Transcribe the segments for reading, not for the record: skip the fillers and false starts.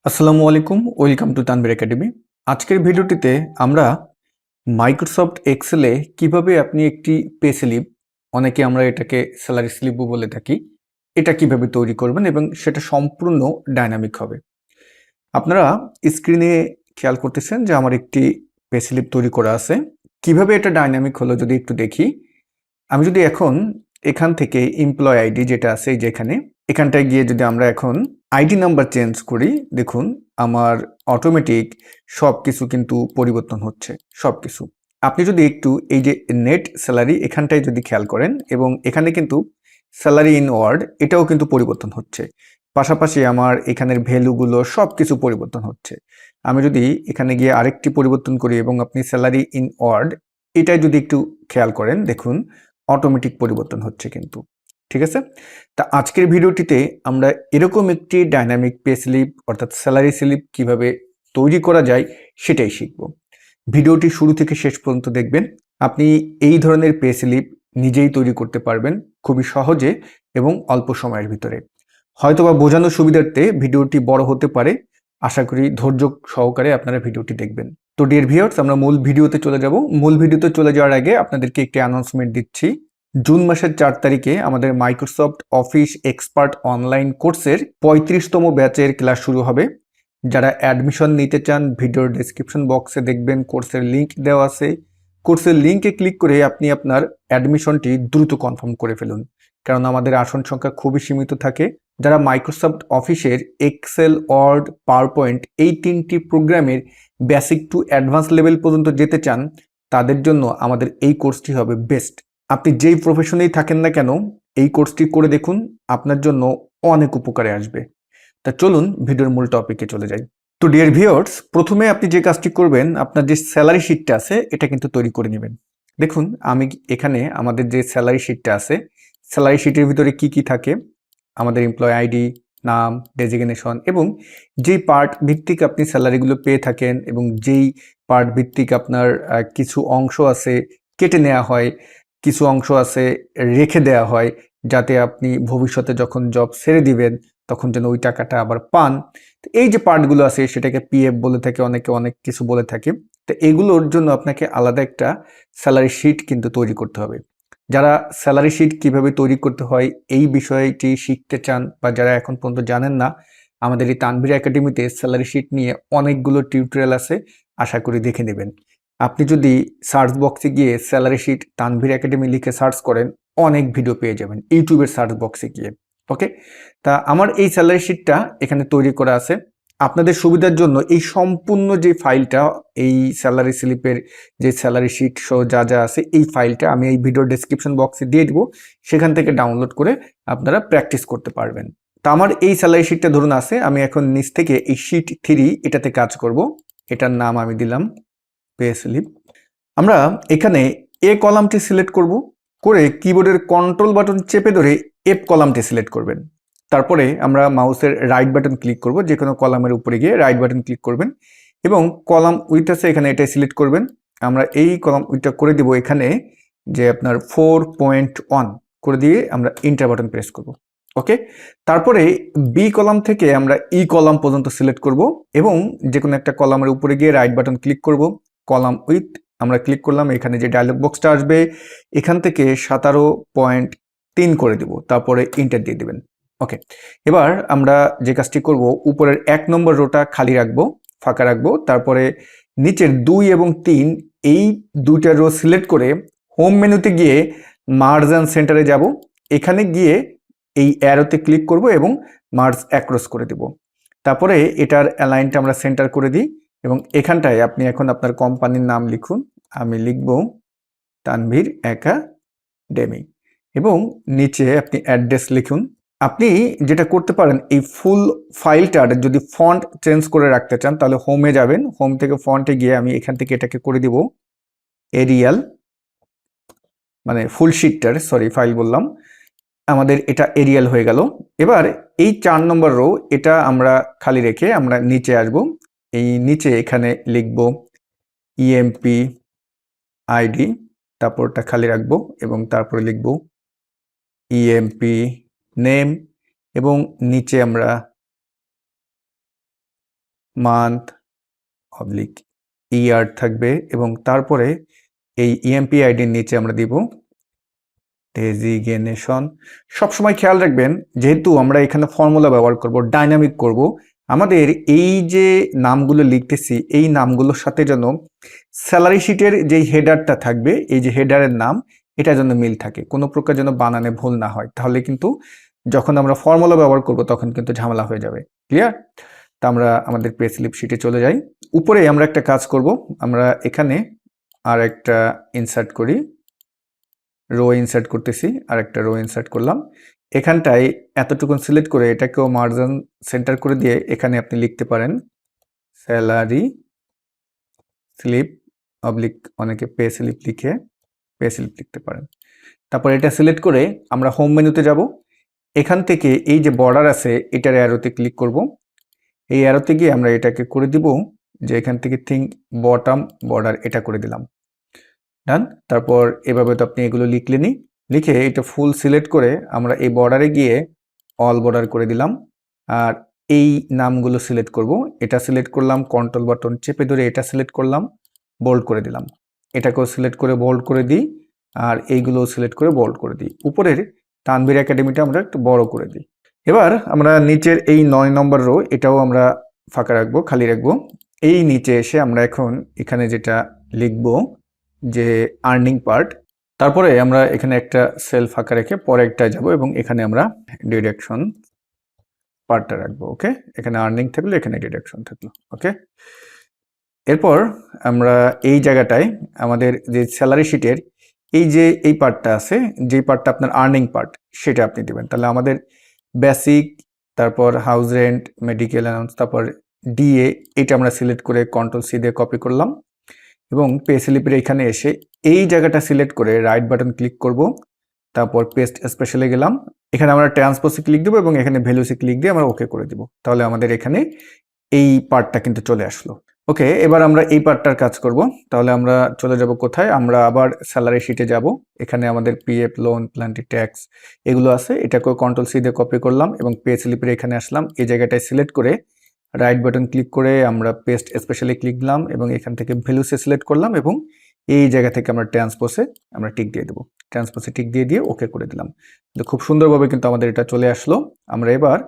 আসসালামু আলাইকুম, welcome to Tanvir academy. আজকের ভিডিওটিতে আমরা মাইক্রোসফট এক্সেলে কিভাবে আপনি একটি পে স্লিপ, অনেকে আমরা এটাকে স্যালারি স্লিপও বলে থাকি, এটা কিভাবে তৈরি করবেন এবং সেটা সম্পূর্ণ ডাইনামিক হবে। আপনারা স্ক্রিনে খেয়াল করতেছেন যে আমার একটি পে স্লিপ তৈরি করা আছে। কিভাবে এটা ডাইনামিক হলো যদি একটু দেখি। আমি যদি এখন এখান থেকে এমপ্লয় আইডি যেটা আছে যেখানে, এখানটায় গিয়ে যদি আমরা এখন আইডি নাম্বার চেঞ্জ করি, দেখুন আমার অটোমেটিক সব কিছু কিন্তু পরিবর্তন হচ্ছে, সব কিছু। আপনি যদি একটু এই যে নেট স্যালারি এখানটায় যদি খেয়াল করেন এবং এখানে কিন্তু স্যালারি ইন ওয়ার্ড এটাও কিন্তু পরিবর্তন হচ্ছে। পাশাপাশি আমার এখানের ভ্যালুগুলো সব কিছু পরিবর্তন হচ্ছে। আমি যদি এখানে গিয়ে আরেকটি পরিবর্তন করি এবং আপনি স্যালারি ইন ওয়ার্ড এটাই যদি একটু খেয়াল করেন, দেখুন অটোমেটিক পরিবর্তন হচ্ছে কিন্তু। ঠিক আছে? তা আজকের ভিডিওটিতে আমরা এরকম একটি ডাইনামিক পে স্লিপ অর্থাৎ স্যালারি স্লিপ কিভাবে তৈরি করা যায় সেটাই শিখব। ভিডিওটি শুরু থেকে শেষ পর্যন্ত দেখবেন। আপনি এই ধরনের পে স্লিপ নিজেই তৈরি করতে পারবেন খুবই সহজে এবং অল্প সময়ের ভিতরে। হয়তোবা বোঝানোর সুবিধার্থে ভিডিওটি বড় হতে পারে। আশা করি ধৈর্য সহকারে আপনারা ভিডিওটি দেখবেন। তো ডিয়ার ভিউয়ার্স, আমরা মূল ভিডিওতে চলে যাব। মূল ভিডিওতে চলে যাওয়ার আগে আপনাদেরকে একটি অ্যানাউন্সমেন্ট দিচ্ছি। জুন মাসের 4 তারিখে আমাদের মাইক্রোসফট অফিস এক্সপার্ট অনলাইন কোর্সের 35তম ব্যাচের ক্লাস শুরু হবে। যারা অ্যাডমিশন নিতে চান, ভিডিওর ডেসক্রিপশন বক্সে দেখবেন কোর্সের লিঙ্ক দেওয়া আছে। কোর্সের লিঙ্কে ক্লিক করে আপনি আপনার অ্যাডমিশনটি দ্রুত কনফার্ম করে ফেলুন, কারণ আমাদের আসন সংখ্যা খুবই সীমিত থাকে। যারা মাইক্রোসফট অফিসের এক্সেল, ওয়ার্ড, পাওয়ারপয়েন্ট এই 3টি প্রোগ্রামের বেসিক টু অ্যাডভান্স লেভেল পর্যন্ত যেতে চান, তাদের জন্য আমাদের এই কোর্সটি হবে বেস্ট। আপনি যেই প্রফেশনেই থাকেন না কেন, এই কোর্সটি করে দেখুন, আপনার জন্য অনেক উপকারে আসবে। তা চলুন ভিডিওর মূল টপিকে চলে যাই। তো ডিয়ার ভিউয়ার্স, প্রথমে আপনি যে কাজটি করবেন, আপনার যে স্যালারি শিটটা আছে এটা কিন্তু তৈরি করে নেবেন। দেখুন আমি এখানে আমাদের যে স্যালারি শিটটা আছে, স্যালারি শিটের ভিতরে কি কি থাকে, আমাদের এমপ্লয় আইডি, নাম, ডেজিগনেশন এবং যেই পার্ট ভিত্তিক আপনি স্যালারিগুলো পেয়ে থাকেন এবং যেই পার্ট ভিত্তিক আপনার কিছু অংশ আছে কেটে নেওয়া হয়, কিছু অংশ আছে রেখে দেওয়া হয়, যাতে আপনি ভবিষ্যতে যখন জব ছেড়ে দিবেন তখন যেন ওই টাকাটা আবার পান। তো এই যে পার্টগুলো আছে সেটাকে পিএফ বলে থাকে, অনেকে অনেক কিছু বলে থাকে। তো এগুলোর জন্য আপনাকে আলাদা একটা স্যালারি শিট কিন্তু তৈরি করতে হবে। যারা স্যালারি শিট কিভাবে তৈরি করতে হয় এই বিষয়টি শিখতে চান বা যারা এখন পর্যন্ত জানেন না, আমাদের এই তানভীর একাডেমিতে স্যালারি শিট নিয়ে অনেকগুলো টিউটোরিয়াল আছে, আশা করি দেখে নেবেন। আপনি যদি সার্চ বক্সে গিয়ে স্যালারি শিট তানভীর একাডেমি লিখে সার্চ করেন, অনেক ভিডিও পেয়ে যাবেন ইউটিউবের সার্চ বক্সে গিয়ে। ওকে, তা আমার এই স্যালারি শিটটা এখানে তৈরি করা আছে। আপনাদের সুবিধার জন্য এই সম্পূর্ণ যে ফাইলটা, এই স্যালারি স্লিপের যে স্যালারি শিট সহ যা যা আছে এই ফাইলটা আমি এই ভিডিও ডেসক্রিপশন বক্সে দিয়ে দিব, সেখান থেকে ডাউনলোড করে আপনারা প্র্যাকটিস করতে পারবেন। তা আমার এই স্যালারি শিটটা ধরুন আছে, আমি এখন নিচ থেকে এই শিট 3 এটাতে কাজ করব। এটার নাম আমি দিলাম পে স্লিপ। আমরা এখানে এ কলামটি সিলেক্ট করব, করে কিবোর্ডের কন্ট্রোল বাটন চেপে ধরে এফ কলামটি সিলেক্ট করবেন। তারপরে আমরা মাউসের রাইট বাটন ক্লিক করব, যে কোনো কলামের উপরে গিয়ে রাইট বাটন ক্লিক করবেন এবং কলাম উইথ আছে এখানে এটাই সিলেক্ট করবেন। আমরা এই কলাম উইথটা করে দিব এখানে যে আপনার 4.1 করে দিয়ে আমরা এন্টার বাটন প্রেস করব। ওকে, তারপরে বি কলাম থেকে আমরা ই কলাম পর্যন্ত সিলেক্ট করব এবং যে কোনো একটা কলামের উপরে গিয়ে রাইট বাটন ক্লিক করব, কলাম উইথ আমরা ক্লিক করলাম, এখানে যে ডায়লগ বক্সটা আসবে এখান থেকে 17.3 করে দিব, তারপরে এন্টার দিয়ে দিবেন। ওকে, এবার আমরা যে কাজটি করব, উপরের 1 নম্বর রোটা খালি রাখবো, ফাঁকা রাখবো, তারপরে নিচের 2 এবং 3 এই দুইটা রো সিলেক্ট করে হোম মেনুতে গিয়ে মার্জ অ্যান্ড সেন্টারে যাব। এখানে গিয়ে এই অ্যারোতে ক্লিক করব এবং মার্জ অ্যাক্রস করে দেব। তারপরে এটার অ্যালাইনটা আমরা সেন্টার করে দিই এবং এখানটায় আপনি এখন আপনার কোম্পানির নাম লিখুন। আমি লিখব তানভীর একাডেমি এবং নিচে আপনি অ্যাড্রেস লিখুন। আপনি যেটা করতে পারেন, এই ফুল ফাইলটার যদি ফন্ট চেঞ্জ করে রাখতে চান তাহলে হোমে যাবেন, হোম থেকে ফন্টে গিয়ে আমি এখান থেকে এটাকে করে দিব এরিয়াল, মানে ফুল শিটটার সরি ফাইল বললাম, আমাদের এটা এরিয়াল হয়ে গেল। এবার এই 4 নম্বর রো এটা আমরা খালি রেখে আমরা নিচে আসব, এই নিচে এখানে লিখব ইএমপি আইডি, তারপরটা খালি রাখবো এবং তারপরে লিখব ইএমপি নেম এবং নিচে আমরা মান্থ অবলিক ইয়ার থাকবে এবং তারপরে এই ইএমপি আইডির নিচে আমরা দিব ডেজিগনেশন। সবসময় খেয়াল রাখবেন, যেহেতু আমরা এখানে ফর্মুলা ব্যবহার করব, ডাইনামিক করব, আমাদের এই যে নামগুলো লিখতেছি এই নামগুলোর সাথে যেন স্যালারি শিটের যেই হেডারটা থাকবে, এই যে হেডারের নাম, এটা যেন মিল থাকে, কোনো প্রকার যেন বানানে ভুল না হয়, তাহলে কিন্তু যখন আমরা ফর্মুলা ব্যবহার করব তখন কিন্তু ঝামেলা হয়ে যাবে। ক্লিয়ার? তা আমরা আমাদের পে স্লিপ শিটে চলে যাই। উপরে আমরা একটা কাজ করব, আমরা এখানে আর একটা ইনসার্ট করি, রো ইনসার্ট করতেছি, আর একটা রো ইনসার্ট করলাম। এখানটায় এতটুকুন সিলেক্ট করে এটাকেও মার্জিন সেন্টার করে দিয়ে এখানে আপনি লিখতে পারেন স্যালারি স্লিপ অবলিক, অনেকে পে স্লিপ লিখে পে স্লিপ লিখতে পারেন। তারপর এটা সিলেক্ট করে আমরা হোম মেনুতে যাব। এখান থেকে এই যে বর্ডার আছে এটার অ্যারোতে ক্লিক করব। এই অ্যারোতে গিয়ে আমরা এটাকে করে দিব যে এখান থেকে থিঙ্ক বটম বর্ডার, এটা করে দিলাম। ডান। তারপর এভাবে তো আপনি এগুলো লিখলেনই, লিখে এটা ফুল সিলেক্ট করে আমরা এই বর্ডারে গিয়ে অল বর্ডার করে দিলাম। আর এই নামগুলো সিলেক্ট করব, এটা সিলেক্ট করলাম, কন্ট্রোল বাটন চেপে ধরে এটা সিলেক্ট করলাম, বোল্ড করে দিলাম। এটাকেও সিলেক্ট করে বোল্ড করে দিই, আর এইগুলো সিলেক্ট করে বোল্ড করে দিই। উপরের তানভীর একাডেমিটা আমরা একটু বড় করে দিই। এবার আমরা নিচের এই 9 নম্বর রো, এটাও আমরা ফাঁকা রাখবো, খালি রাখবো। এই নিচে এসে আমরা এখন এখানে যেটা লিখব যে আর্নিং পার্ট, তারপরে আমরা এখানে একটা সেল ফাঁকা রেখে পরে একটা যাব এবং এখানে আমরা ডিডাকশন পার্টটা রাখবো। ওকে, এখানে আর্নিং থাকলো, এখানে ডিডাকশন থাকলো। ওকে, এরপর আমরা এই জায়গাটায় আমাদের যে স্যালারি শিটের এই যে এই পার্টটা আছে, যে পার্টটা আপনার আর্নিং পার্ট, সেটা আপনি দিবেন। তাহলে আমাদের বেসিক, তারপর হাউস রেন্ট, মেডিকেল অ্যালাউন্স, তারপর ডিএ, এটা আমরা সিলেক্ট করে কন্ট্রোল সি দিয়ে কপি করলাম এবং পে স্লিপের এখানে এসে এই জায়গাটা সিলেক্ট করে রাইট বাটন ক্লিক করব, তারপর পেস্ট স্পেশালে গেলাম, এখানে আমরা ট্রান্সপোজে ক্লিক দেবো এবং এখানে ভ্যালুসে ক্লিক দিয়ে আমরা ওকে করে দিব। তাহলে আমাদের এখানে এই পার্টটা কিন্তু চলে আসলো। ওকে, এবার আমরা এই পার্টটার কাজ করব। তাহলে আমরা চলে যাব কোথায়, আমরা আবার স্যালারি শিটে যাব। এখানে আমাদের পিএফ, লোন, প্ল্যান্টি, ট্যাক্স এগুলো আছে, এটাকেও কন্ট্রোল সি দিয়ে কপি করলাম এবং পে স্লিপের এখানে আসলাম, এই জায়গাটায় সিলেক্ট করে রাইট বাটন ক্লিক করে আমরা পেস্ট স্পেশালি ক্লিক দিলাম এবং এখান থেকে ভ্যালুসে সিলেক্ট করলাম এবং এই জায়গা থেকে আমরা ট্রান্সপোজে আমরা টিক দিয়ে দেবো, ট্রান্সপোজে টিক দিয়ে দিয়ে ওকে করে দিলাম। তো খুব সুন্দরভাবে কিন্তু আমাদের এটা চলে আসলো। আমরা এবার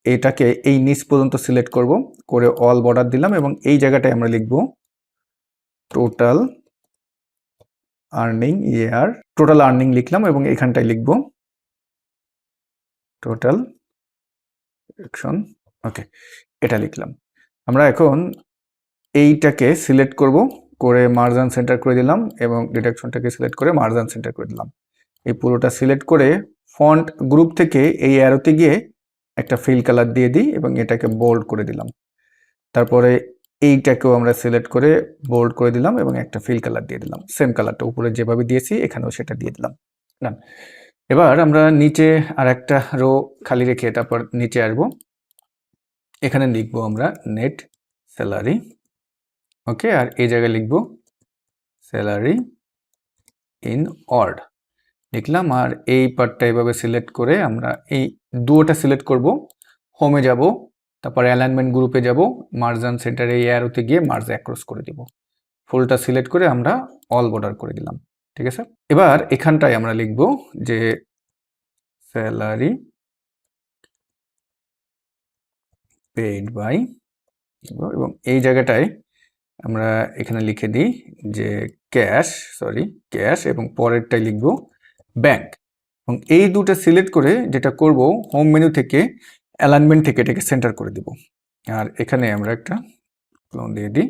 এটাকে এই নিচ পর্যন্ত সিলেক্ট করব, করে অল বর্ডার দিলাম এবং এই জায়গাটায় আমরা লিখব টোটাল আর্নিং ইয়ার, টোটাল আর্নিং লিখলাম এবং এখানটায় লিখব টোটাল ডিডাকশন। ওকে, এটা লিখলাম। আমরা এখন এইটাকে সিলেক্ট করব, করে মার্জিন সেন্টার করে দিলাম এবং ডিডাকশনটাকে সিলেক্ট করে মার্জিন সেন্টার করে দিলাম। এই পুরোটা সিলেক্ট করে ফন্ট গ্রুপ থেকে এই অ্যারোতে গিয়ে একটা ফিল কালার দিয়ে দিই এবং এটাকে বোল্ড করে দিলাম। তারপরে এইটাকেও আমরা সিলেক্ট করে বোল্ড করে দিলাম এবং একটা ফিল কালার দিয়ে দিলাম, সেম কালারটা উপরে যেভাবে দিয়েছি এখানেও সেটা দিয়ে দিলাম। ডান। এবার আমরা নিচে আর একটা রো খালি রেখে তারপর নিচে আসবো, এখানে লিখবো আমরা নেট স্যালারি। ওকে, আর এই জায়গায় লিখবো স্যালারি ইন অর্ড লিখলাম। আর এই পার্টটা এভাবে সিলেক্ট করে আমরা এই দুটোটা সিলেক্ট করব, হোমে যাব, তারপর অ্যালাইনমেন্ট গ্রুপে যাব, মার্জিন সেন্টারে এই অ্যারোতে গিয়ে মার্জ অ্যাক্রস করে দিব, ফুলটা সিলেক্ট করে আমরা অল বর্ডার করে দিলাম। ঠিক আছে, এবার এখানটায় আমরা লিখব যে স্যালারি পেইড বাই, এবং এই জায়গাটায় আমরা এখানে লিখে দিই যে ক্যাশ এবং পরেরটাই লিখব ব্যাংক। এবং এই দুটো সিলেক্ট করে যেটা করব, হোম মেনু থেকে অ্যালাইনমেন্ট থেকে এটাকে সেন্টার করে দিব। আর এখানে আমরা একটা ক্লোন দিয়ে দিই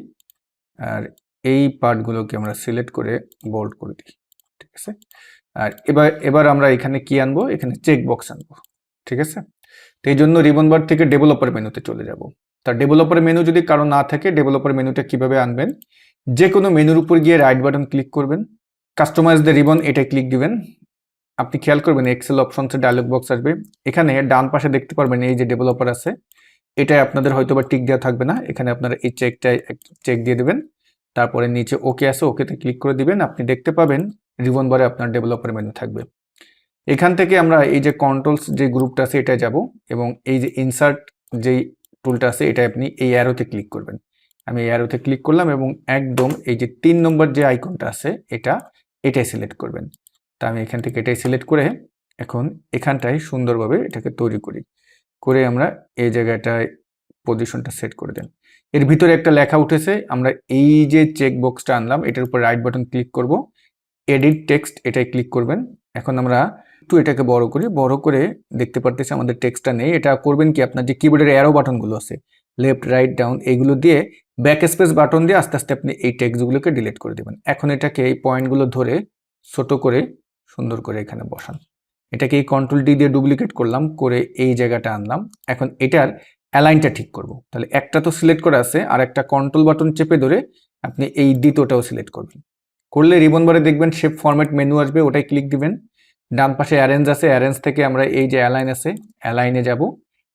আর এই পার্টগুলোকে আমরা সিলেক্ট করে বোল্ড করে দিই। ঠিক আছে, আর এবার আমরা এখানে কি আনবো, এখানে চেক বক্স আনবো। ঠিক আছে, তো এই জন্য রিবন বার থেকে ডেভেলপার মেনুতে চলে যাব। তার ডেভেলপার মেনু যদি কারো না থাকে, ডেভেলপার মেনুটা কিভাবে আনবেন, যে কোনো মেনুর উপর গিয়ে রাইট বাটন ক্লিক করবেন, কাস্টমাইজ দ্য রিবন এটা ক্লিক দিবেন। আপনি খেয়াল করবেন এক্সেল অপশনসের ডায়লগ বক্স আসবে, এখানে ডান পাশে দেখতে পারবেন এই যে ডেভেলপার আছে, এটাই আপনাদের হয়তো বা টিক দেওয়া থাকবে না, এখানে আপনারা এই চেকটাই চেক দিয়ে দেবেন। তারপরে নিচে ওকে আছে, ওকেতে ক্লিক করে দিবেন, আপনি দেখতে পাবেন রিবন বারে আপনার ডেভেলপার মেনু থাকবে। এখান থেকে আমরা এই যে কন্ট্রোলস যে গ্রুপটা আছে এটা যাব এবং এই যে ইনসার্ট যেই টুলটা আছে এটা আপনি এই অ্যারোতে ক্লিক করবেন। আমি এই অ্যারোতে ক্লিক করলাম এবং একদম এই যে 3 নম্বর যে আইকনটা আছে এটাই সিলেক্ট করবেন। তা আমি এখান থেকে এটাই সিলেক্ট করে এখন এখানটায় সুন্দরভাবে এটাকে তৈরি করি। করে আমরা এই জায়গাটায় পজিশনটা সেট করে দেন। এর ভিতরে একটা লেখা উঠেছে, আমরা এই যে চেক বক্সটা আনলাম এটার উপর রাইট বাটন ক্লিক করব, এডিট টেক্সট এটাই ক্লিক করবেন। এখন আমরা একটু এটাকে বড় করি, বড় করে দেখতে পারতেছি আমাদের টেক্সটটা নেই। এটা করবেন কি, আপনার যে কিবোর্ডের অ্যারো বাটনগুলো আছে লেফট রাইট ডাউন এইগুলো দিয়ে ব্যাক স্পেস বাটন দিয়ে আস্তে আস্তে আপনি এই টেক্সটগুলোকে ডিলিট করে দেবেন। এখন এটাকে এই পয়েন্টগুলো ধরে ছোট করে সুন্দর করে এখানে বসান। এটাকে এই কন্ট্রোল ডি দিয়ে ডুপ্লিকেট করলাম, করে এই জায়গাটা আনলাম। এখন এটার অ্যালাইনটা ঠিক করব। তাহলে একটা তো সিলেক্ট করা আছে, আর একটা কন্ট্রোল বাটন চেপে ধরে আপনি এই দ্বিতীয়টাও সিলেক্ট করবেন। করলে রিবন বারে দেখবেন শেপ ফরম্যাট মেনু আসবে, ওটাই ক্লিক দিবেন। ডান পাশে অ্যারেঞ্জ আছে, অ্যারেঞ্জ থেকে আমরা এই যে অ্যালাইন আছে অ্যালাইনে যাব।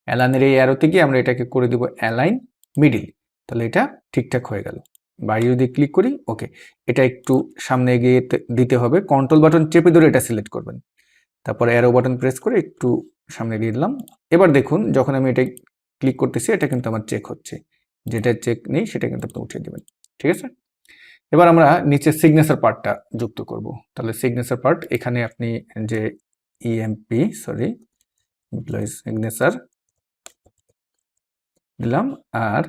অ্যালাইনের এই অ্যারোতে গিয়ে আমরা এটাকে করে দিব অ্যালাইন মিডিল। তাহলে এটা ঠিকঠাক হয়ে গেল। বাইরে যদি ক্লিক করি, ওকে, এটা একটু সামনে এগিয়ে দিতে হবে। কন্ট্রোল বাটন চেপে ধরে এটা সিলেক্ট করবেন, তারপর অ্যারো বাটন প্রেস করে একটু সামনে এগিয়ে দিলাম। এবার দেখুন যখন আমি এটা ক্লিক করতেছি এটা কিন্তু আমার চেক হচ্ছে, যেটা চেক নেই সেটা কিন্তু আপনি উঠিয়ে দেবেন। ঠিক আছে, এবার আমরা নিচে সিগনেচার পার্টটা যুক্ত করব। তাহলে সিগনেচার পার্ট এখানে আপনি যে এমপ্লয়ি সিগনেচার দিলাম, আর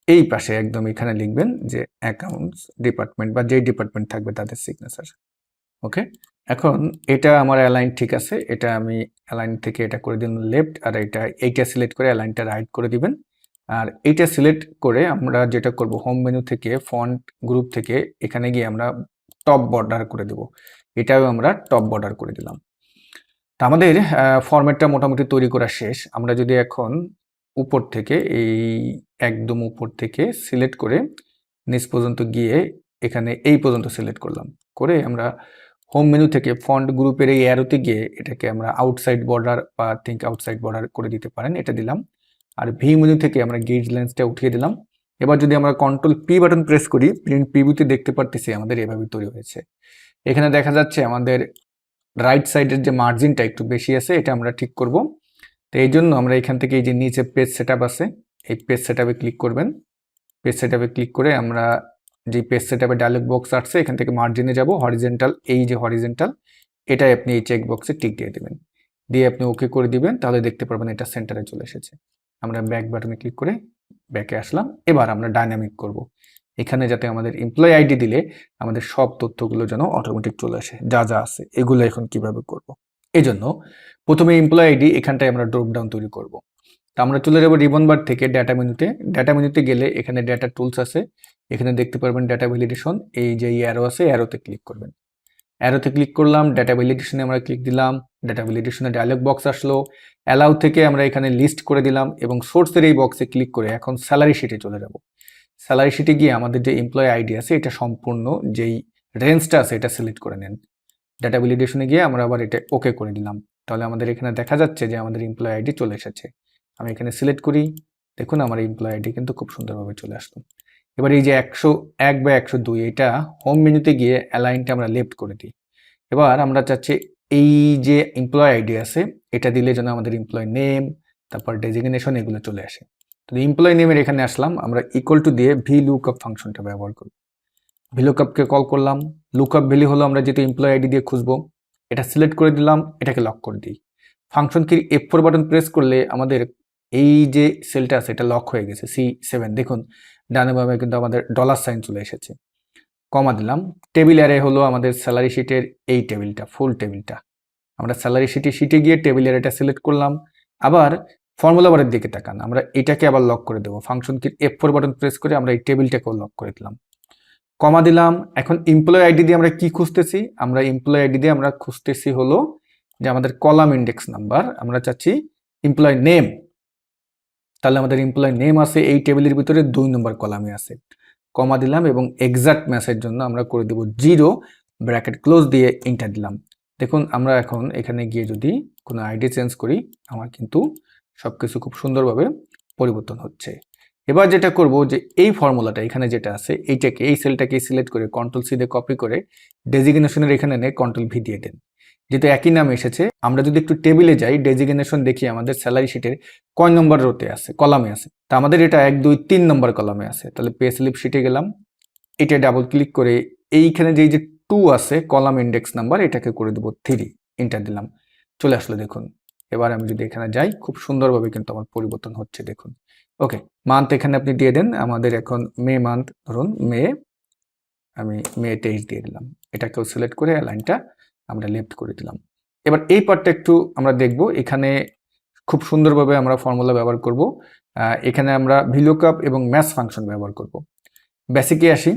এই পাশে একদম এখানে লিখবেন যে অ্যাকাউন্টস ডিপার্টমেন্ট বা যেই ডিপার্টমেন্ট থাকবে তাদের সিগনেচার। ওকে, এখন এটা আমার অ্যালাইন ঠিক আছে, এটা আমি অ্যালাইন থেকে এটা করে দিলাম লেফট, আর এইটা সিলেক্ট করে অ্যালাইনটা রাইট করে দিবেন। আর এইটা সিলেক্ট করে আমরা যেটা করব, হোম মেনু থেকে ফন্ট গ্রুপ থেকে এখানে গিয়ে আমরা টপ বর্ডার করে দেব। এটাও আমরা টপ বর্ডার করে দিলাম। তা আমাদের ফরম্যাটটা মোটামুটি তৈরি করা শেষ। আমরা যদি এখন উপর থেকে একদম উপর থেকে সিলেক্ট করে নিচ পর্যন্ত গিয়ে এখানে এই পর্যন্ত সিলেক্ট করলাম, করে আমরা হোম মেনু থেকে ফন্ট গ্রুপের এই অ্যারোতে গিয়ে এটাকে আমরা আউটসাইড বর্ডার বা থিঙ্ক আউটসাইড বর্ডার করে দিতে পারেন, এটা দিলাম। আর ভি মেনু থেকে আমরা গেজ লেন্সটা উঠিয়ে দিলাম। এবার যদি আমরা কন্ট্রোল পি বাটন প্রেস করি, প্রিন্ট প্রিভিউতে দেখতে পারতেছি আমাদের এভাবে তৈরি হয়েছে। এখানে দেখা যাচ্ছে আমাদের রাইট সাইডের যে মার্জিনটা একটু বেশি আছে, এটা আমরা ঠিক করব। তো এই জন্য আমরা এখান থেকে এই যে নিচে পেজ সেটআপ আছে, এই পেজ সেটআপে ক্লিক করবেন। পেজ সেটআপে ক্লিক করে আমরা যে পেজ সেটআপে ডায়লগ বক্স আসছে এখান থেকে মার্জিনে যাব, হরিজেন্টাল, এই যে হরিজেন্টাল এটাই আপনি এই চেক বক্সে টিক দিয়ে দেবেন, দিয়ে আপনি ওকে করে দিবেন। তাহলে দেখতে পারবেন এটা সেন্টারে চলে এসেছে। আমরা ব্যাক বাটনে ক্লিক করে ব্যাকে আসলাম। এবার আমরা ডাইনামিক করব, এখানে যাতে আমাদের এমপ্লয়ি আইডি দিলে আমাদের সব তথ্যগুলো যেন অটোমেটিক চলে আসে, যা যা আছে এগুলো এখন কিভাবে করব। এই জন্য প্রথমে এমপ্লয়ি আইডি এখানটায় আমরা ড্রপ ডাউন তৈরি করব। তা আমরা চলে যাব রিবন বার থেকে ডাটা মেনুতে। ডাটা মেনুতে গেলে এখানে ডাটা টুলস আছে, এখানে দেখতে পারবেন ডাটা ভ্যালিডেশন, এই যে অ্যারো আছে অ্যারোতে ক্লিক করবেন। অ্যারোতে ক্লিক করলাম, ডাটা ভ্যালিডেশনে আমরা ক্লিক দিলাম। ডাটা ভ্যালিডেশনে ডায়লগ বক্স আসলো, অ্যালাউ থেকে আমরা এখানে লিস্ট করে দিলাম এবং সোর্সের এই বক্সে ক্লিক করে এখন স্যালারি শিটে চলে যাব। স্যালারি শিটে গিয়ে আমাদের যে এমপ্লয়ি আইডি আছে এটা সম্পূর্ণ যেই রেঞ্জটা আছে এটা সিলেক্ট করে নেন। ডাটা ভ্যালিডেশনে গিয়ে আমরা আবার এটা ওকে করে দিলাম। তাহলে আমাদের এখানে দেখা যাচ্ছে যে আমাদের এমপ্লয়ি আইডি চলে এসেছে। আমি এখানে সিলেক্ট করি, দেখুন আমার এমপ্লয়ি আইডি কিন্তু খুব সুন্দরভাবে চলে আসলো। এবার এই যে 101 বা 102 এটা হোম মেনুতে গিয়ে অ্যালাইনটা আমরা লেফট করে দিই। এবার আমরা চাচ্ছি এই যে এমপ্লয়ি আইডি আছে এটা দিলে যেন আমাদের এমপ্লয়ি নেম, তারপর ডেজিগনেশন এগুলো চলে আসে। তো এমপ্লয়ি নেমের এখানে আসলাম, আমরা ইকুয়াল টু দিয়ে ভি লুকআপ ফাংশনটা ব্যবহার করব। ভি লুকআপকে কল করলাম, লুকআপ ভ্যালু হলো আমরা যেহেতু এমপ্লয়ি আইডি দিয়ে খুঁজবো, এটা সিলেক্ট করে দিলাম, এটাকে লক করে দিই। ফাংশন কি F4 বাটন প্রেস করলে আমাদের এই যে সেলটা আছে এটা লক হয়ে গেছে, C7 দেখুন ডানে বামে কিন্তু আমাদের ডলার সাইন চলে এসেছে। কমা দিলাম। টেবিল অ্যারে হলো আমাদের স্যালারি শিটের এই টেবিলটা, ফুল টেবিলটা। আমরা স্যালারি শিটে গিয়ে টেবিল অ্যারেটা সিলেক্ট করলাম। আবার ফর্মুলা বারের দিকে তাকান, আমরা এটাকে আবার লক করে দেবো। ফাংশন কি F4 বাটন প্রেস করে আমরা এই টেবিলটাকেও লক করে দিলাম। কমা দিলাম। এখন এমপ্লয়ি আইডি দিয়ে আমরা কি খুঁজতেছি, আমরা এমপ্লয়ি আইডি দিয়ে আমরা খুঁজতেছি হলো যে আমাদের কলাম ইন্ডেক্স নাম্বার, আমরা চাচ্ছি এমপ্লয়ি নেম। তাহলে আমাদের এমপ্লয়ি নেম আছে এই টেবিলের ভিতরে 2 নম্বর কলামে আছে। কমা দিলাম এবং এক্সাক্ট ম্যাচের জন্য আমরা করে দেব 0 ব্র্যাকেট ক্লোজ দিয়ে এন্টার দিলাম। দেখুন আমরা এখন এখানে গিয়ে যদি কোনো আইডি চেঞ্জ করি আমার কিন্তু সবকিছু খুব সুন্দরভাবে পরিবর্তন হচ্ছে। এবার যেটা করব যে এই ফর্মুলাটা এখানে যেটা আছে এই সেলটাকে সিলেক্ট করে কন্ট্রোল সি দিয়ে কপি করে ডেজিগনেশনের এখানে এনে কন্ট্রোল ভি দিয়ে দেন। যেহেতু একই নাম এসেছে, আমরা যদি একটু টেবিলে যাই, ডেজিগনেশন দেখি আমাদের স্যালারি শিটের কয় নম্বর রোতে আছে, কলামে আছে। তা আমাদের এটা 1 2 3 নম্বর কলামে আছে। তাহলে পে স্লিপ শিটে গেলাম, এটা ডাবল ক্লিক করে এইখানে যে 2 আছে কলাম ইন্ডেক্স নাম্বার, এটাকে করে দেবো 3, এন্টার দিলাম, চলে আসলো। দেখুন এবার আমি যদি এখানে যাই, খুব সুন্দরভাবে কিন্তু আমার পরিবর্তন হচ্ছে, দেখুন। ওকে, মান্থ এখানে আপনি দিয়ে দেন, আমাদের এখন মে মান্থ, ধরুন মে, আমি মে 23 দিয়ে দিলাম। এটাকেও সিলেক্ট করে লাইনটা আমরা লেফট করে দিলাম। এবার এই পার্টটা একটু আমরা দেখব, এখানে খুব সুন্দরভাবে আমরা ফর্মুলা ব্যবহার করব। এখানে আমরা ভিলুকআপ এবং ম্যাথ ফাংশন ব্যবহার করব। বেসিকে আসি,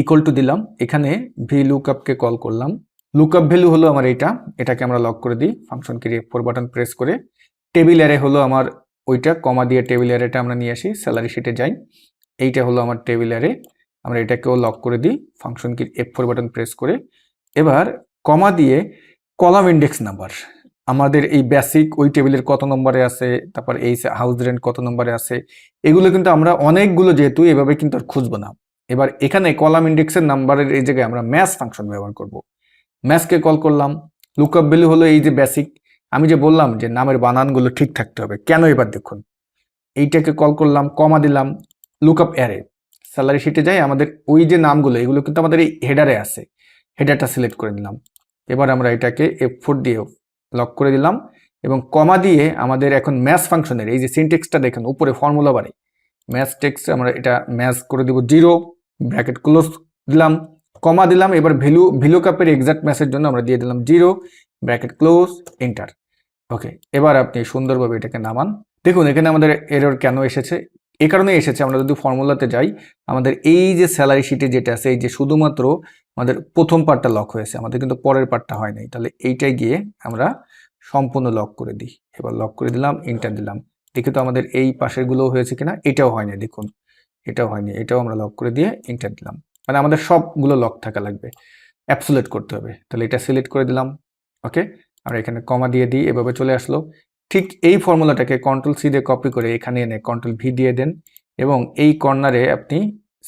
ইকুয়াল টু দিলাম, এখানে ভিলুকআপকে কল করলাম, লুকআপ ভ্যালু হলো আমার এইটা, এটাকে আমরা লক করে দিই, ফাংশনকে F4 বাটন প্রেস করে। টেবিল অ্যারে হলো আমার ওইটা, কমা দিয়ে টেবিল অ্যারেটা আমরা নিয়ে আসি, স্যালারি শিটে যাই, এইটা হলো আমার টেবিল অ্যারে, আমরা এটাকেও লক করে দিই, ফাংশনকে F4 বাটন প্রেস করে। এবার কমা দিয়ে কলাম ইন্ডেক্স নাম্বার, আমাদের এই বেসিক ওই টেবিলের কত নম্বরে আছে, তারপর এই হাউস রেন্ট কত নম্বরে আছে, এগুলো কিন্তু আমরা অনেকগুলো যেহেতু এভাবে কিন্তু আর খুঁজবো না। এবার এখানে কলাম ইন্ডেক্সের নাম্বারের এই জায়গায় আমরা ম্যাথ ফাংশন ব্যবহার করব। ম্যাথকে কল করলাম, লুকআপ ভ্যালু হলো এই যে বেসিক, আমি যে বললাম যে নামের বানানগুলো ঠিক থাকতে হবে, কেন এবার দেখুন, এইটাকে কল করলাম, কমা দিলাম, লুকআপ অ্যারে, স্যালারি শিটে যাই, আমাদের ওই যে নামগুলো এগুলো কিন্তু আমাদের এই হেডারে আছে, হেডারটা সিলেক্ট করে নিলাম। এবার আমরা এটাকে F4 দিয়ে লক করে দিলাম এবং কমা দিয়ে আমাদের এখন ম্যাথ ফাংশনের এই যে সিনটেক্সটা দেখেন উপরে ফর্মুলা বারে, ম্যাথ টেক্সট আমরা এটা ম্যাথ করে দিব 0, ব্র্যাকেট ক্লোজ দিলাম, কমা দিলাম। এবার ভিলুকআপের এক্সাক্ট ম্যাথের জন্য আমরা দিয়ে দিলাম 0, ব্র্যাকেট ক্লোজ, এন্টার। ওকে, এবার আপনি সুন্দরভাবে এটাকে নামান। দেখুন এখানে আমাদের এরর কেন এসেছে, এ কারণে এসেছে, আমরা যদি ফর্মুলাতে যাই, আমাদের এই যে স্যালারি শিটে যেটা আছে, এই যে শুধুমাত্র আমাদের প্রথম পার্টটা লক হয়েছে, আমাদের কিন্তু পরের পার্টটা হয় নাই। তাহলে এইটাই গিয়ে আমরা সম্পূর্ণ লক করে দিই। এবার লক করে দিলাম, এন্টার দিলাম, দেখি তো আমাদের এই পাশের গুলো হয়েছে কিনা, এটাও হয়নি, দেখুন এটাও হয়নি, এটাও আমরা লক করে দিয়ে এন্টার দিলাম। মানে আমাদের সবগুলো লক থাকা লাগবে, অ্যাবসোলিউট করতে হবে। তাহলে এটা সিলেক্ট করে দিলাম। ওকে, আমরা এখানে কমা দিয়ে দিই, এভাবে চলে আসলো। ঠিক এই ফর্মুলাটাকে কন্ট্রোল-C দিয়ে কপি করে এখানে এনে কন্ট্রোল-V দিয়ে দেন এবং এই কর্নারে আপনি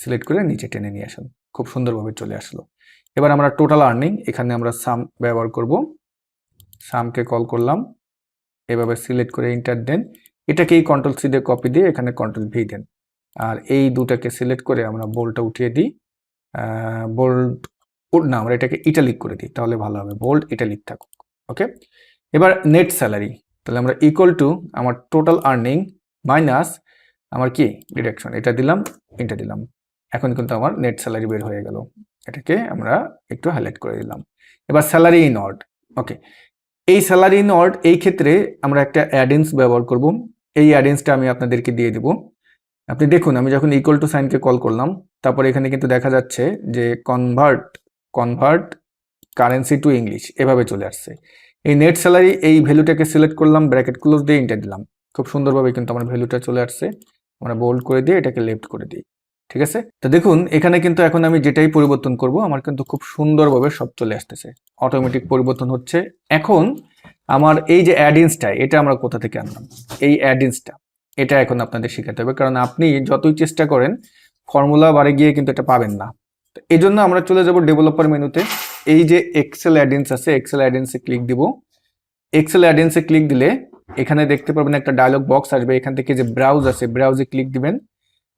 সিলেক্ট করে নিচে টেনে নিয়ে আসুন, খুব সুন্দরভাবে চলে আসলো। এবার আমরা টোটাল আর্নিং, এখানে আমরা সাম ব্যবহার করব, সামকে কল করলাম, এভাবে সিলেক্ট করে এন্টার দেন, এটাকে এই কন্ট্রোল-C দিয়ে কপি দিয়ে এখানে কন্ট্রোল-V দেন, আর এই দুটাকে সিলেক্ট করে আমরা বোল্ডটা উঠিয়ে দিই, বোল্ড না, আমরা এটাকে ইটালিক করে দিই, তাহলে ভালো হবে, বোল্ড ইটালিক থাকুক। ওকে, এবার নেট স্যালারি, তাহলে আমরা ইকুয়াল টু আমার টোটাল আর্নিং মাইনাস আমার কি ডিডাকশন, এটা দিলাম, এটা দিলাম, এখন কিন্তু আমার নেট স্যালারি বের হয়ে গেল। এটাকে আমরা একটু হাইলাইট করে দিলাম। এবার স্যালারি ইন অড। ওকে, এই স্যালারি ইন অড, এই ক্ষেত্রে আমরা একটা অ্যাডেন্স ব্যবহার করব, এই অ্যাডেন্সটা আমি আপনাদেরকে দিয়ে দেব। আপনি দেখুন, আমি যখন ইকুয়াল টু সাইনকে কল করলাম, তারপর এখানে কিন্তু দেখা যাচ্ছে যে কনভার্ট কারেন্সি টু ইংলিশ এভাবে চলে আসছে। এই নেট স্যালারি এই ভ্যালুটাকে সিলেক্ট করলাম, ব্র্যাকেট ক্লোজ দিয়ে এন্টার দিলাম, খুব সুন্দরভাবে কিন্তু আমার ভ্যালুটা চলে আসছে। আমরা বোল্ড করে দিয়ে এটাকে লেফট করে দিই, ঠিক আছে। তো দেখুন এখানে কিন্তু এখন আমি যেটাই পরিবর্তন করব আমার কিন্তু খুব সুন্দরভাবে সব চলে আসতেছে, অটোমেটিক পরিবর্তন হচ্ছে। এখন আমার এই যে অ্যাডেন্সটা, এটা আমরা কোথা থেকে আনলাম, এই অ্যাডেন্সটা, এটা এখন আপনাদের শেখাতে হবে, কারণ আপনি যতই চেষ্টা করেন ফর্মুলা বারে গিয়ে কিন্তু এটা পাবেন না। এই জন্য আমরা চলে যাব ডেভেলপার মেনুতে, এই যে এক্সেল অ্যাডেন্স আছে, এক্সেল অ্যাডেন্সে ক্লিক দিব। এক্সেল অ্যাডেন্সে ক্লিক দিলে এখানে দেখতে পারবেন একটা ডায়লগ বক্স আসবে, এখান থেকে যে ব্রাউজ আছে ব্রাউজে ক্লিক দিবেন।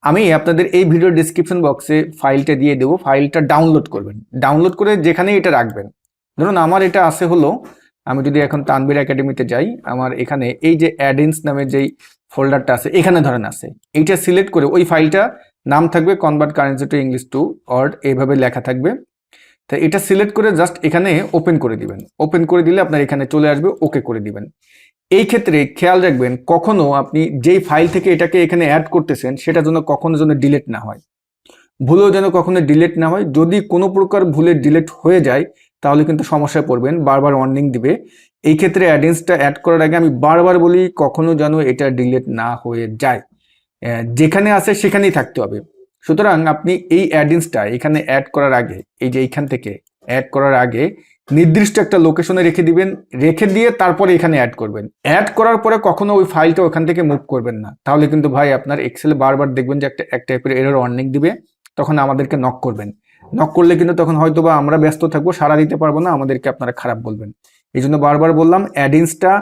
আমি আপনাদের এই ভিডিও ডিসক্রিপশন বক্সে ফাইলটা দিয়ে দেবো, ফাইলটা ডাউনলোড করবেন, ডাউনলোড করে যেখানে এটা রাখবেন। ধরুন আমার এটা আছে হলো, আমি যদি এখন তানভীর একাডেমিতে যাই, আমার এখানে এই যে অ্যাডেন্স নামে যেই ফোল্ডারটা আছে এখানে ধরেন আছে, এইটা সিলেক্ট করে ওই ফাইলটা নাম থাকবে convert currency to English to odd, এইভাবে লেখা থাকবে। তো এটা সিলেক্ট করে জাস্ট এখানে ওপেন করে দিবেন, ওপেন করে দিলে আপনার এখানে চলে আসবে, ওকে করে দিবেন। এই ক্ষেত্রে খেয়াল রাখবেন কখনো আপনি যেই ফাইল থেকে এটাকে এখানে অ্যাড করতেছেন সেটা যেন কখনো যেন ডিলিট না হয়, ভুলেও যেন কখনো ডিলিট না হয়। যদি কোনো প্রকার ভুলে ডিলিট হয়ে যায় তাহলে কিন্তু সমস্যায় পড়বেন, বারবার ওয়ার্নিং দিবে। এই ক্ষেত্রে অ্যাডেন্সটা অ্যাড করার আগে আমি বারবার বলি কখনো যেন এটা ডিলিট না হয়ে যায়, যেখানে আছে সেখানেই থাকতে হবে। সুতরাং আপনি এই অ্যাডেন্সটা এখানে অ্যাড করার আগে, এই যে এইখান থেকে অ্যাড করার আগে নির্দিষ্ট একটা লোকেশনে রেখে দিবেন, রেখে দিয়ে তারপরে এখানে অ্যাড করবেন। অ্যাড করার পরে কখনো ওই ফাইলটা ওখান থেকে মুভ করবেন না, তাহলে কিন্তু ভাই আপনার এক্সেলে বারবার দেখবেন যে একটা টাইপের এরর ওয়ার্নিং দিবে, তখন আমাদেরকে নক করবেন নক করলে কিন্তু তখন হয়তো বা আমরা ব্যস্ত থাকবো, সাড়া দিতে পারবো না, আমাদেরকে আপনারা খারাপ বলবেন। এই জন্য বারবার বললাম অ্যাডিন্সটা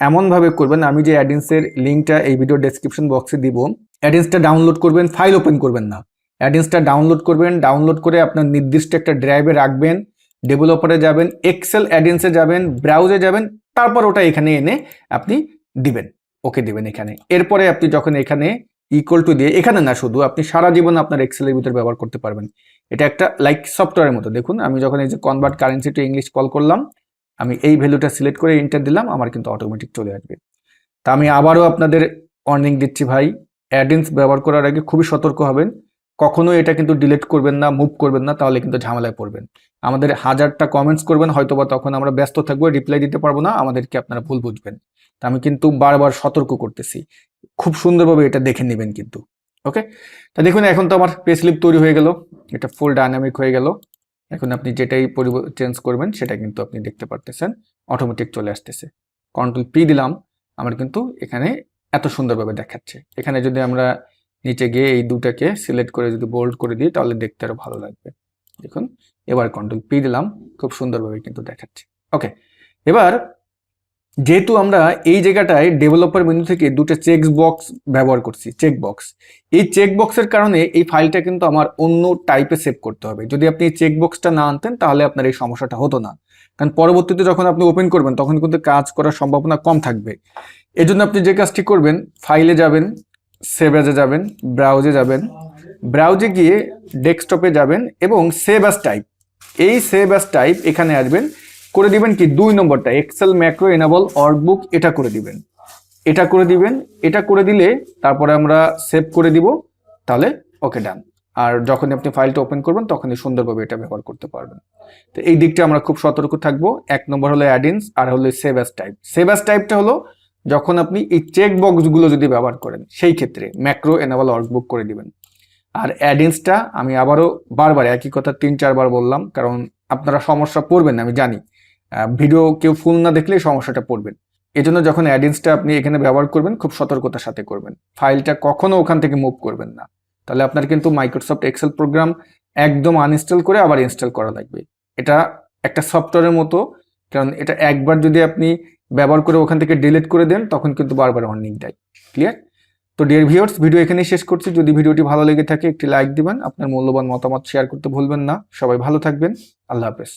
এমনভাবে করবেন, আমি যে অ্যাডিন্সের লিঙ্কটা এই ভিডিও ডেসক্রিপশন বক্সে দিব, অ্যাডিন্সটা ডাউনলোড করবেন, ফাইল ওপেন করবেন না, অ্যাডিন্সটা ডাউনলোড করবেন, ডাউনলোড করে আপনার নির্দিষ্ট একটা ড্রাইভে রাখবেন, ডেভেলপারে যাবেন, এক্সেল অ্যাডিন্সে যাবেন, ব্রাউজে যাবেন, তারপর ওটা এখানে এনে আপনি দিবেন, ওকে দিবেন এখানে। এরপরে আপনি যখন এখানে ইকুয়াল টু দিয়ে, এখানে না শুধু, আপনি সারা জীবন আপনার এক্সেলের ভিতরে ব্যবহার করতে পারবেন। এটা একটা লাইক সফটওয়্যারের মতো। দেখুন আমি যখন এই যে convert currency to English call করলাম, আমি এই ভ্যালুটা সিলেক্ট করে এন্টার দিলাম, আমার কিন্তু অটোমেটিক চলে আসবে। তা আমি আবারও আপনাদের ওয়ার্নিং দিচ্ছি ভাই, অ্যাডিন্স ব্যবহার করার আগে খুবই সতর্ক হবেন। কখনো এটা কিন্তু ডিলিট করবেন না, মুভ করবেন না, তাহলে কিন্তু ঝামেলায় পড়বেন। আমাদের হাজারটা কমেন্টস করবেন, হয়তোবা তখন আমরা ব্যস্ত থাকবো, রিপ্লাই দিতে পারবো না, আমাদেরকে আপনারা ভুল বুঝবেন। তা আমি কিন্তু বারবার সতর্ক করতেছি, খুব সুন্দরভাবে এটা দেখে নেবেন কিন্তু। ওকে, তা দেখুন এখন তো আমার পে স্লিপ তৈরি হয়ে গেল, এটা ফুল ডাইনামিক হয়ে গেল। এখন আপনি যেটাই চেঞ্জ করবেন সেটা কিন্তু আপনি দেখতে পারতেছেন, অটোমেটিক চলে আসতেছে। কন্ট্রোল পি দিলাম, আমার কিন্তু এখানে এত সুন্দরভাবে দেখাচ্ছে। এখানে যদি আমরা নিচে গিয়ে এই দুটাকে সিলেক্ট করে যদি বোল্ড করে দিই, তাহলে দেখতে আরো ভালো লাগবে। দেখুন এবার কন্ট্রোল পি দিলাম, খুব সুন্দরভাবে কিন্তু দেখাচ্ছে। ওকে, এবার যেহেতু আমরা এই জায়গাটায় ডেভেলপার মেনু থেকে দুটো চেক বক্স ব্যবহার করছি, চেক বক্স, এই চেক বক্সের কারণে এই ফাইলটা কিন্তু আমার অন্য টাইপে সেভ করতে হবে। যদি আপনি এই চেক বক্সটা না আনতেন তাহলে আপনার এই সমস্যাটা হতো না, কারণ পরবর্তীতে যখন আপনি ওপেন করবেন তখন কিন্তু কাজ করার সম্ভাবনা কম থাকবে। এই জন্য আপনি যে কাজটি করবেন, ফাইলে যাবেন, সেভ অ্যাজে যাবেন, ব্রাউজে যাবেন, ব্রাউজে গিয়ে ডেস্কটপে যাবেন এবং সেভ অ্যাজ টাইপ, এই সেভ অ্যাজ টাইপ এখানে আসবেন, করে দিবেন কি 2 নম্বরটা এক্সেল ম্যাক্রো এনেবল ওয়ার্কবুক, এটা করে দিবেন, এটা করে দিবেন। এটা করে দিলে তারপরে আমরা সেভ করে দিব, তাহলে ওকে ডান। আর যখন আপনি ফাইলটা ওপেন করবেন তখনই সুন্দরভাবে এটা ব্যবহার করতে পারবেন। তো এই দিকটা আমরা খুব সতর্ক থাকবো। 1 নম্বর হলো অ্যাডিন্স, আর হলো save as type. Save as টাইপটা হলো যখন আপনি এই চেক বক্সগুলো যদি ব্যবহার করেন সেই ক্ষেত্রে ম্যাক্রো এনেবল ওয়ার্কবুক করে দিবেন। আর অ্যাডিন্সটা আমি আবারও বারবার একই কথা 3-4 বার বললাম, কারণ আপনারা সমস্যা পড়বেন আমি জানি, ভিডিও কেউ ফুল না দেখলেই সমস্যাটা পড়বেন। এজন্য যখন অ্যাডিন্সটা আপনি এখানে ব্যবহার করবেন খুব সতর্কতার সাথে করবেন, ফাইলটা কখনো ওখান থেকে মুভ করবেন না, তাহলে আপনার কিন্তু মাইক্রোসফট এক্সেল প্রোগ্রাম একদম আনইনস্টল করে আবার ইনস্টল করা লাগবে। এটা একটা সফটওয়্যারের মতো, কারণ এটা একবার যদি আপনি ব্যবহার করে ওখান থেকে ডিলিট করে দেন তখন কিন্তু বারবার ওয়ার্নিং দেয়। ক্লিয়ার? তো ডিয়ার ভিউয়ার্স, ভিডিও এখানেই শেষ করছি। যদি ভিডিওটি ভালো লেগে থাকে একটি লাইক দিবেন, আপনার মূল্যবান মতামত শেয়ার করতে ভুলবেন না। সবাই ভালো থাকবেন, আল্লাহ হাফেজ।